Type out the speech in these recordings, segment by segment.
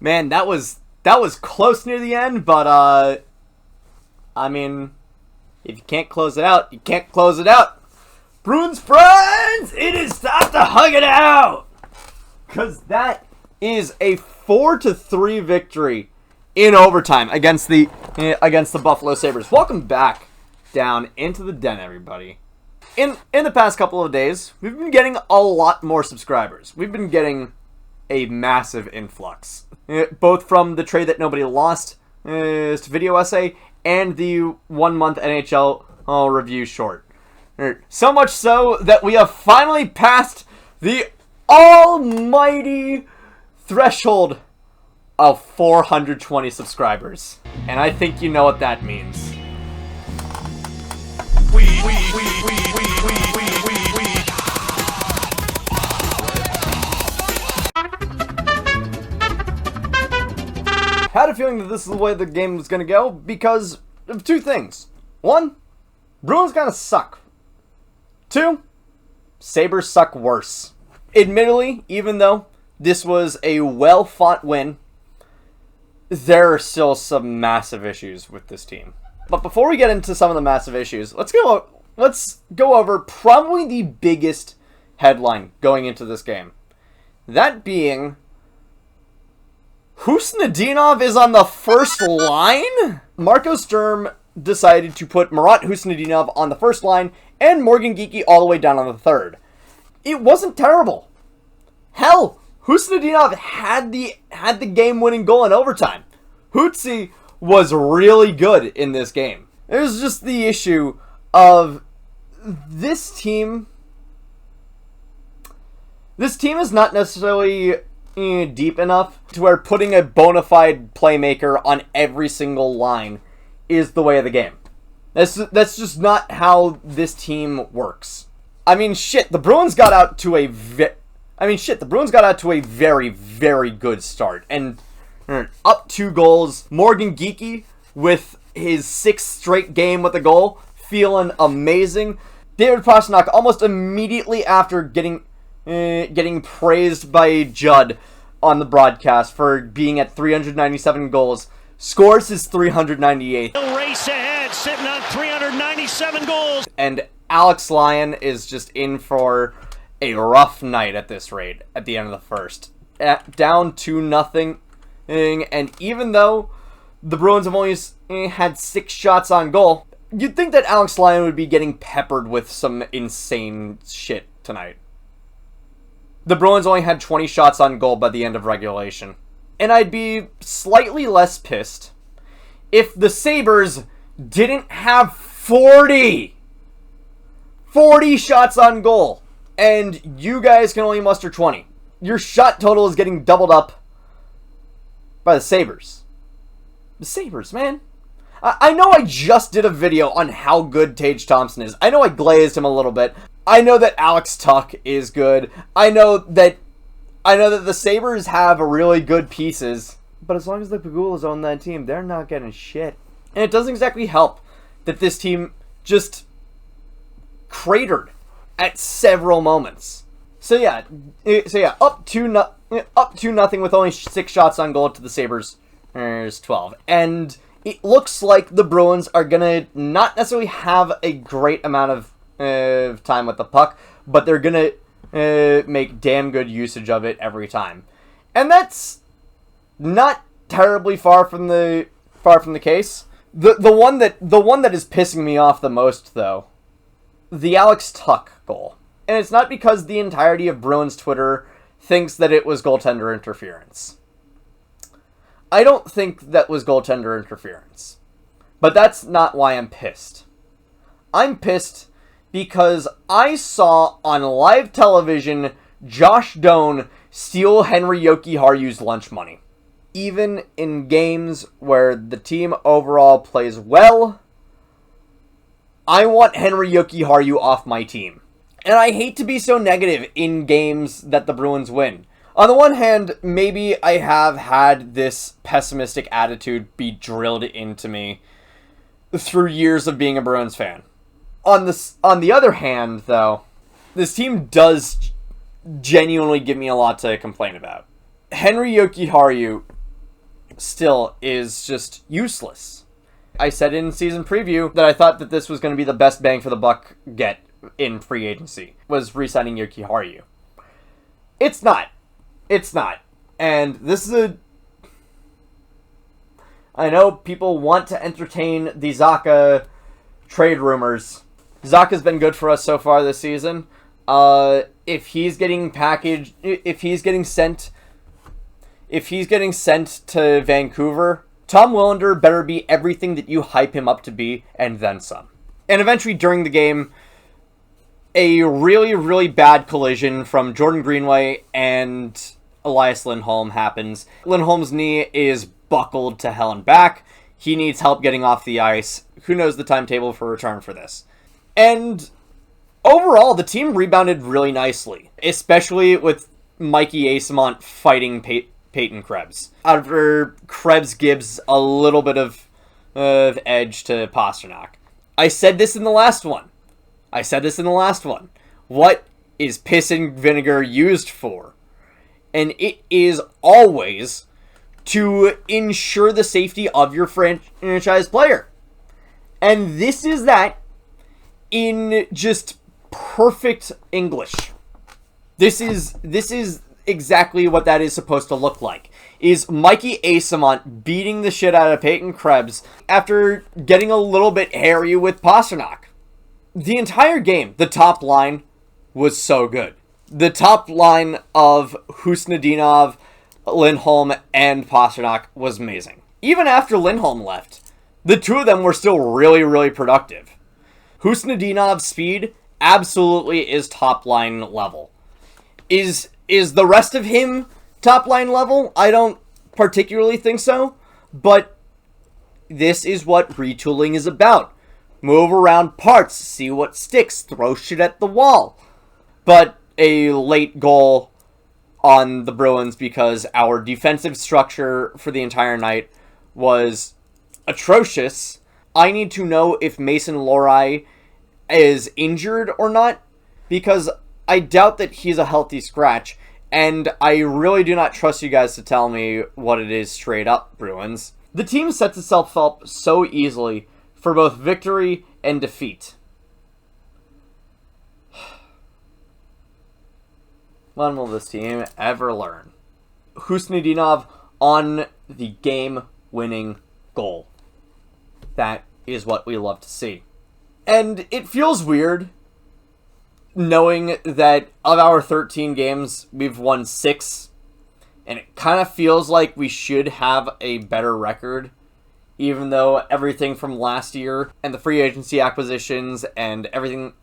Man, that was close near the end, but I mean, if you can't close it out, you can't close it out. Bruins friends, it is time to hug it out, because that is a 4-3 victory in overtime against the Buffalo Sabres. Welcome back down into the den, everybody. In the past couple of days, we've been getting a lot more subscribers. We've been getting a massive influx, both from the trade that nobody lost video essay and the 1 month NHL review short. So much so that we have finally passed the almighty threshold of 420 subscribers. And I think you know what that means. Had a feeling that this is the way the game was going to go because of two things. One, Bruins kind of suck. Two, Sabres suck worse. Admittedly, even though this was a well-fought win, there are still some massive issues with this team. But before we get into some of the massive issues, let's go over probably the biggest headline going into this game. That being, Khusnutdinov is on the first line? Marco Sturm decided to put Marat, Khusnutdinov on the first line and Morgan Geekie all the way down on the third. It wasn't terrible. Hell, Khusnutdinov had the game-winning goal in overtime. Hootsie was really good in this game. There's just the issue of this team. This team is not necessarily deep enough to where putting a bona fide playmaker on every single line is the way of the game. That's just not how this team works. I mean, shit, the Bruins got out to a very, very good start. And up 2 goals. Morgan Geekie with his 6th straight game with a goal, feeling amazing. David Pastrnak almost immediately after getting praised by Judd on the broadcast for being at 397 goals, scores his 398th. Race ahead, sitting on 397 goals. And Alex Lyon is just in for a rough night at this rate at the end of the first. Down 2-0. And even though the Bruins have only had 6 shots on goal, you'd think that Alex Lyon would be getting peppered with some insane shit tonight. The Bruins only had 20 shots on goal by the end of regulation. And I'd be slightly less pissed if the Sabres didn't have 40 shots on goal, and you guys can only muster 20. Your shot total is getting doubled up by the Sabres. The Sabres, man. I know I just did a video on how good Tage Thompson is. I know I glazed him a little bit. I know that Alex Tuch is good. I know that the Sabres have really good pieces. But as long as the Pagulas own that team, they're not getting shit. And it doesn't exactly help that this team just cratered at several moments. So yeah, up 2-0 with only 6 shots on goal to the Sabres. There's 12. And it looks like the Bruins are gonna not necessarily have a great amount of time with the puck, but they're gonna make damn good usage of it every time. And that's not terribly far from the case. The one that is pissing me off the most, though, the Alex Tuch goal. And it's not because the entirety of Bruins Twitter thinks that it was goaltender interference. I don't think that was goaltender interference. But that's not why I'm pissed. I'm pissed because I saw on live television Josh Doan steal Henri Jokiharu's lunch money. Even in games where the team overall plays well, I want Henri Jokiharku off my team. And I hate to be so negative in games that the Bruins win. On the one hand, maybe I have had this pessimistic attitude be drilled into me through years of being a Bruins fan. On the other hand, though, this team does genuinely give me a lot to complain about. Henri Jokiharku still is just useless. I said in season preview that I thought that this was going to be the best bang for the buck get in free agency, was re-signing Jokiharku. It's not. It's not. And this is I know people want to entertain the Zacha trade rumors. Zacha's been good for us so far this season. If he's getting sent to Vancouver, Tom Willander better be everything that you hype him up to be, and then some. And eventually during the game, a really, really bad collision from Jordan Greenway and Elias Lindholm happens. Lindholm's knee is buckled to hell and back. He needs help getting off the ice. Who knows the timetable for return for this? And overall, the team rebounded really nicely, especially with Mikey Eyssimont fighting Peyton Krebs. After Krebs gives a little bit of edge to Pastrnak. I said this in the last one. What is piss and vinegar used for? And it is always to ensure the safety of your franchise player. And this is that in just perfect English. This is exactly what that is supposed to look like. Is Mikey Eyssimont beating the shit out of Peyton Krebs after getting a little bit hairy with Pastrnak. The entire game, the top line was so good. The top line of Khusnutdinov, Lindholm, and Pastrnak was amazing. Even after Lindholm left, the two of them were still really, really productive. Khusnutdinov's speed absolutely is top line level. Is the rest of him top line level? I don't particularly think so, but this is what retooling is about. Move around parts, see what sticks, throw shit at the wall. But a late goal on the Bruins because our defensive structure for the entire night was atrocious. I need to know if Mason Lohrei is injured or not, because I doubt that he's a healthy scratch, and I really do not trust you guys to tell me what it is straight up, Bruins. The team sets itself up so easily for both victory and defeat. When will this team ever learn? Khusnutdinov on the game-winning goal. That is what we love to see. And it feels weird knowing that of our 13 games, we've won 6. And it kind of feels like we should have a better record, even though everything from last year and the free agency acquisitions and everything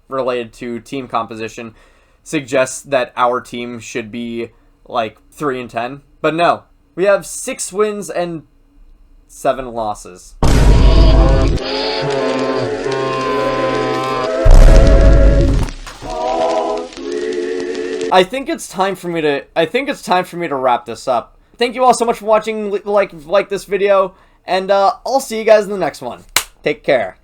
related to team composition suggests that our team should be like 3-10. But no, we have 6 wins and 7 losses. I think it's time for me to wrap this up. Thank you all so much for watching. Like this video, and I'll see you guys in the next one. Take care.